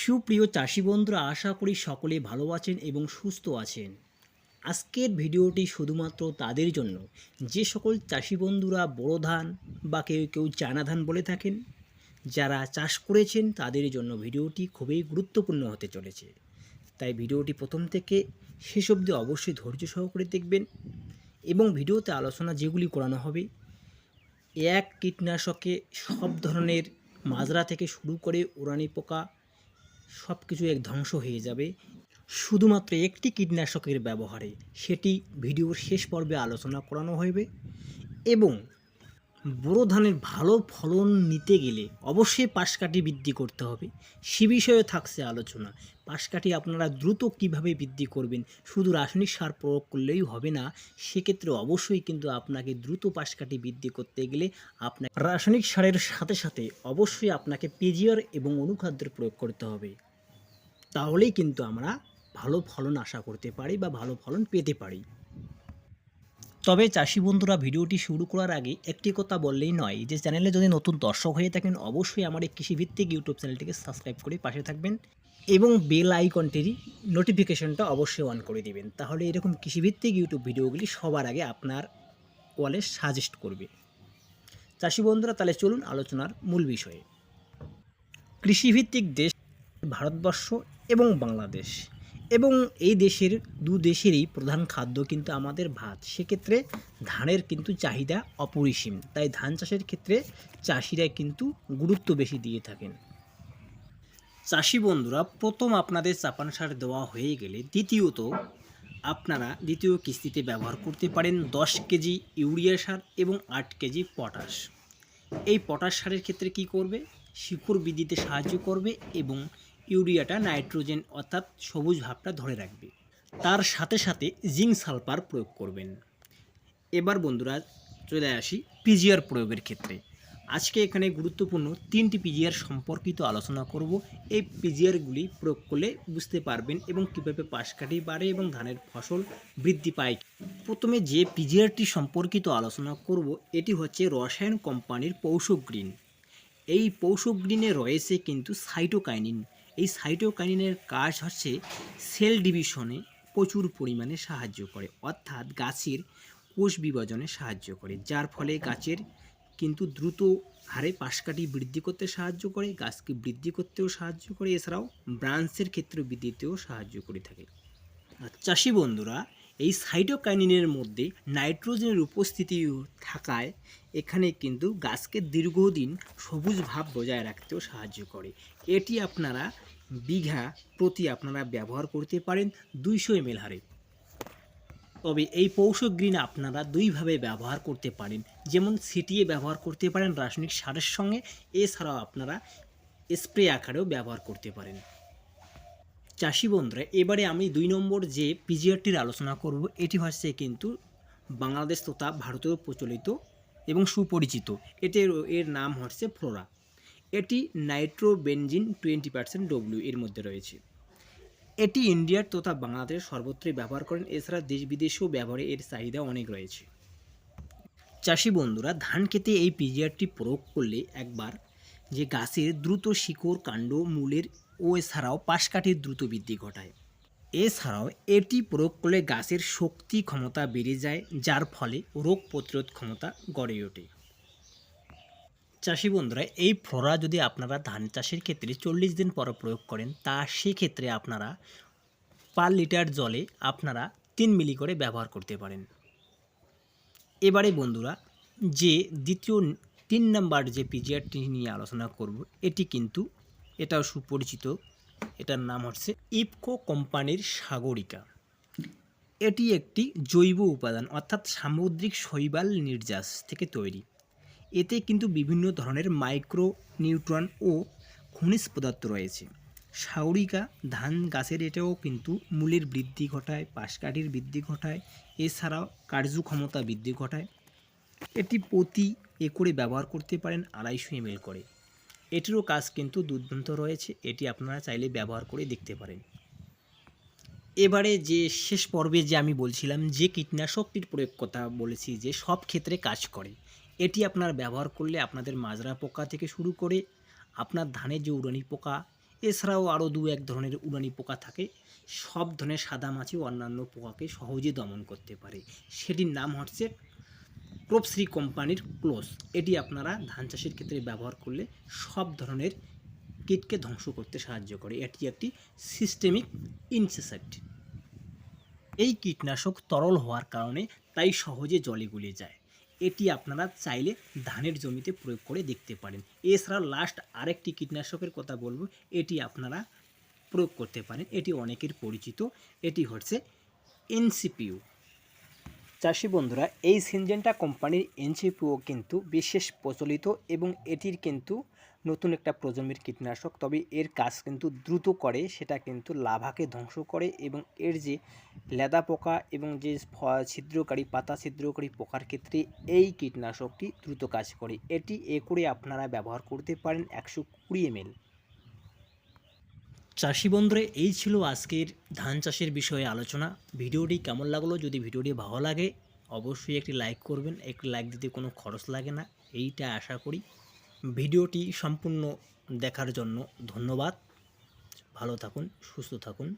সুপ্রিয় চাষি বন্ধুরা, আশা করি সকলে ভালো আছেন এবং সুস্থ আছেন। আজকের ভিডিওটি শুধুমাত্র তাদের জন্য যে সকল চাষি বন্ধুরা বোরো ধান বা কেউ কেউ চায়না ধান বলে থাকেন, যারা চাষ করেছেন তাদের জন্য ভিডিওটি খুবই গুরুত্বপূর্ণ হতে চলেছে। তাই ভিডিওটি প্রথম থেকে শেষ অবধি অবশ্যই ধৈর্য সহকারে দেখবেন এবং ভিডিওতে আলোচনা যেগুলি করানো হবে এক কীটনাশকে সব ধরনের মাজরা থেকে শুরু করে উড়ানি পোকা সব কিছু এক ধ্বংস হয়ে যাবে শুধুমাত্র একটি কীটনাশকের ব্যবহারে। সেটি ভিডিওর শেষ পর্বে আলোচনা করানো হবে। এবং বোরো ধানের ভালো ফলন নিতে গেলে অবশ্যই পাশকাঠি বৃদ্ধি করতে হবে, সে বিষয়ে থাকছে আলোচনা। পাশকাঠি আপনারা দ্রুত কিভাবে বৃদ্ধি করবেন, শুধু রাসায়নিক সার প্রয়োগ করলেই হবে না, সেক্ষেত্রে অবশ্যই কিন্তু আপনাকে দ্রুত পাশকাঠি বৃদ্ধি করতে গেলে আপনার রাসায়নিক সারের সাথে সাথে অবশ্যই আপনাকে পিজিআর এবং অনুখাদ্যের প্রয়োগ করতে হবে। তাহলেই কিন্তু আমরা ভালো ফলন আশা করতে পারি বা ভালো ফলন পেতে পারি। তবে চাষি বন্ধুরা, ভিডিওটি শুরু করার আগে একটি কথা বললেই নয়, যে চ্যানেলে যদি নতুন দর্শক হয়ে থাকেন অবশ্যই আমার এই কৃষিভিত্তিক ইউটিউব চ্যানেলটিকে সাবস্ক্রাইব করে পাশে থাকবেন এবং বেল আইকনটিরই নোটিফিকেশনটা অবশ্যই অন করে দিবেন। তাহলে এরকম কৃষিভিত্তিক ইউটিউব ভিডিওগুলি সবার আগে আপনার ওয়ালে সাজেস্ট করবে। চাষি বন্ধুরা, তাহলে চলুন আলোচনার মূল বিষয়ে। কৃষিভিত্তিক দেশ ভারতবর্ষ এবং বাংলাদেশ, এবং এই দেশের দু দেশেরই প্রধান খাদ্য কিন্তু আমাদের ভাত। সেক্ষেত্রে ধানের কিন্তু চাহিদা অপরিসীম, তাই ধান চাষের ক্ষেত্রে চাষিরা কিন্তু গুরুত্ব বেশি দিয়ে থাকেন। চাষি বন্ধুরা, প্রথম আপনাদের চাপান সার দেওয়া হয়ে গেলে দ্বিতীয়ত আপনারা দ্বিতীয় কিস্তিতে ব্যবহার করতে পারেন 10 কেজি ইউরিয়া সার এবং 8 কেজি পটাশ। এই পটাশ সারের ক্ষেত্রে কি করবে, শিকড় বৃদ্ধিতে সাহায্য করবে এবং ইউরিয়াটা নাইট্রোজেন অর্থাৎ সবুজ ভাবটা ধরে রাখবে। তার সাথে সাথে জিঙ্ক সালফার প্রয়োগ করবেন। এবার বন্ধুরা চলে আসি পিজিআর প্রয়োগের ক্ষেত্রে। আজকে এখানে গুরুত্বপূর্ণ 3টি পিজিআর সম্পর্কিত আলোচনা করব। এই পিজিআরগুলি প্রয়োগ করলে বুঝতে পারবেন এবং কীভাবে পাশকাঠি বাড়ে এবং ধানের ফসল বৃদ্ধি পায়। প্রথমে যে পিজিআরটি সম্পর্কিত আলোচনা করব এটি হচ্ছে রসায়ন কোম্পানির পৌষক গ্রিন। এই পৌষক গ্রিনে রয়েছে কিন্তু সাইটোকাইনিন। এই সাইটোকাইনিনের কাজ হচ্ছে সেল ডিভিশনে প্রচুর পরিমাণে সাহায্য করে, অর্থাৎ গাছের কোষ বিভাজনে সাহায্য করে, যার ফলে গাছের কিন্তু দ্রুত হারে পাশকাঠি বৃদ্ধি করতে সাহায্য করে, গাছকে বৃদ্ধি করতেও সাহায্য করে, এছাড়াও ব্রাঞ্চের ক্ষেত্রে বৃদ্ধিতেও সাহায্য করে থাকে। চাষি বন্ধুরা, এই সাইটোকাইনিনের মধ্যে নাইট্রোজেনের উপস্থিতি থাকায় এখানে কিন্তু গাছকে দীর্ঘদিন সবুজ ভাব বজায় রাখতেও সাহায্য করে। এটি আপনারা বিঘা প্রতি আপনারা ব্যবহার করতে পারেন 200 ml হারে। তবে এই পৌষক গ্রিন আপনারা দুইভাবে ব্যবহার করতে পারেন, যেমন ছিটিয়ে ব্যবহার করতে পারেন রাসায়নিক সারের সঙ্গে, এছাড়াও আপনারা স্প্রে আকারেও ব্যবহার করতে পারেন। চাষি বন্ধুরা, এবারে আমি 2 নম্বর যে পিজিআরটির আলোচনা করব এটি হচ্ছে কিন্তু বাংলাদেশ তথা ভারতেও প্রচলিত এবং সুপরিচিত। এর নাম হচ্ছে ফ্লোরা। এটি নাইট্রোবেনজিন 20% ডব্লিউ এর মধ্যে রয়েছে। এটি ইন্ডিয়ার তথা বাংলাদেশ সর্বত্রই ব্যবহার করেন, এছাড়া দেশ বিদেশেও ব্যবহারে এর চাহিদা অনেক রয়েছে। চাষি বন্ধুরা, ধান খেতে এই পিজিআরটি প্রয়োগ করলে একবার যে গাছের দ্রুত শিকড়, কাণ্ড, মূলের ও এছাড়াও পাশকাঠির দ্রুত বৃদ্ধি ঘটায়। এছাড়াও এটি প্রয়োগ করলে গাছের শক্তি ক্ষমতা বেড়ে যায়, যার ফলে রোগ প্রতিরোধ ক্ষমতা গড়ে ওঠে। চাষি বন্ধুরা, এই ফ্লোরা যদি আপনারা ধান চাষের ক্ষেত্রে 40 দিন পর প্রয়োগ করেন, তা সেক্ষেত্রে আপনারা পার লিটার জলে আপনারা 3 মিলি করে ব্যবহার করতে পারেন। এবারে বন্ধুরা, যে দ্বিতীয় 3 নাম্বার যে পিজিআরটি নিয়ে আলোচনা করব এটাও সুপরিচিত। এটার নাম হচ্ছে ইফকো কোম্পানির সাগরিকা। এটি একটি জৈব উপাদান অর্থাৎ সামুদ্রিক শৈবাল নির্যাস থেকে তৈরি। এতে কিন্তু বিভিন্ন ধরনের মাইক্রো নিউট্রন ও খনিজ পদার্থ রয়েছে। সাগরিকা ধান গাছের এটাও কিন্তু মূলের বৃদ্ধি ঘটায়, পাশকাঠির বৃদ্ধি ঘটায়, এছাড়াও কার্যক্ষমতা বৃদ্ধি ঘটায়। এটি প্রতি একরে ব্যবহার করতে পারেন 250 ml করে। এটিরও কাজ কিন্তু দুর্দান্ত রয়েছে, এটি আপনারা চাইলে ব্যবহার করে দেখতে পারেন। এবারে যে শেষ পর্বে যে আমি বলছিলাম যে কীটনাশকটির প্রয়োগ কথা বলেছি যে সব ক্ষেত্রে কাজ করে, এটি আপনারা ব্যবহার করলে আপনাদের মাজরা পোকা থেকে শুরু করে আপনার ধানের যে উড়ানি পোকা এছাড়াও আরও দু এক ধরনের উড়ানি পোকা থাকে, সব ধরনের সাদামাছি ও অন্যান্য পোকাকে সহজে দমন করতে পারে। সেটির নাম হচ্ছে ক্রপশ্রী কোম্পানির ক্লোজ। এটি আপনারা ধান চাষের ক্ষেত্রে ব্যবহার করলে সব ধরনের কীটকে ধ্বংস করতে সাহায্য করে। এটি একটি সিস্টেমিক ইনসেক্টিসাইড। এই কীটনাশক তরল হওয়ার কারণে তাই সহজে জলে গুলে যায়। এটি আপনারা চাইলে ধানের জমিতে প্রয়োগ করে দেখতে পারেন। এছাড়া লাস্ট আরেকটি কীটনাশকের কথা বলবো, এটি আপনারা প্রয়োগ করতে পারেন, এটি অনেকের পরিচিত, এটি হচ্ছে এনসিপিও। চাষি বন্ধুরা, এই সিনজেন্টা কোম্পানির এনসিপিও কিন্তু বিশেষ প্রচলিত এবং এটির কিন্তু নতুন একটা প্রজন্মের কীটনাশক। তবে এর কাজ কিন্তু দ্রুত করে, সেটা কিন্তু লাভাকে ধ্বংস করে এবং এর যে লেদা পোকা এবং যে ছিদ্রকারী পাতা ছিদ্রকারী পোকার ক্ষেত্রে এই কীটনাশকটি দ্রুত কাজ করে। এটি করে আপনারা ব্যবহার করতে পারেন 120 ml। চাষি বন্ধুরা, এই ছিল আজকের ধান চাষের বিষয়ে আলোচনা। ভিডিওটি কেমন লাগলো? যদি ভিডিওটি ভালো লাগে অবশ্যই একটি লাইক করবেন। একটি লাইক দিতে কোনো খরচ লাগে না, এইটা আশা করি। ভিডিওটি সম্পূর্ণ দেখার জন্য ধন্যবাদ। ভালো থাকুন, সুস্থ থাকুন।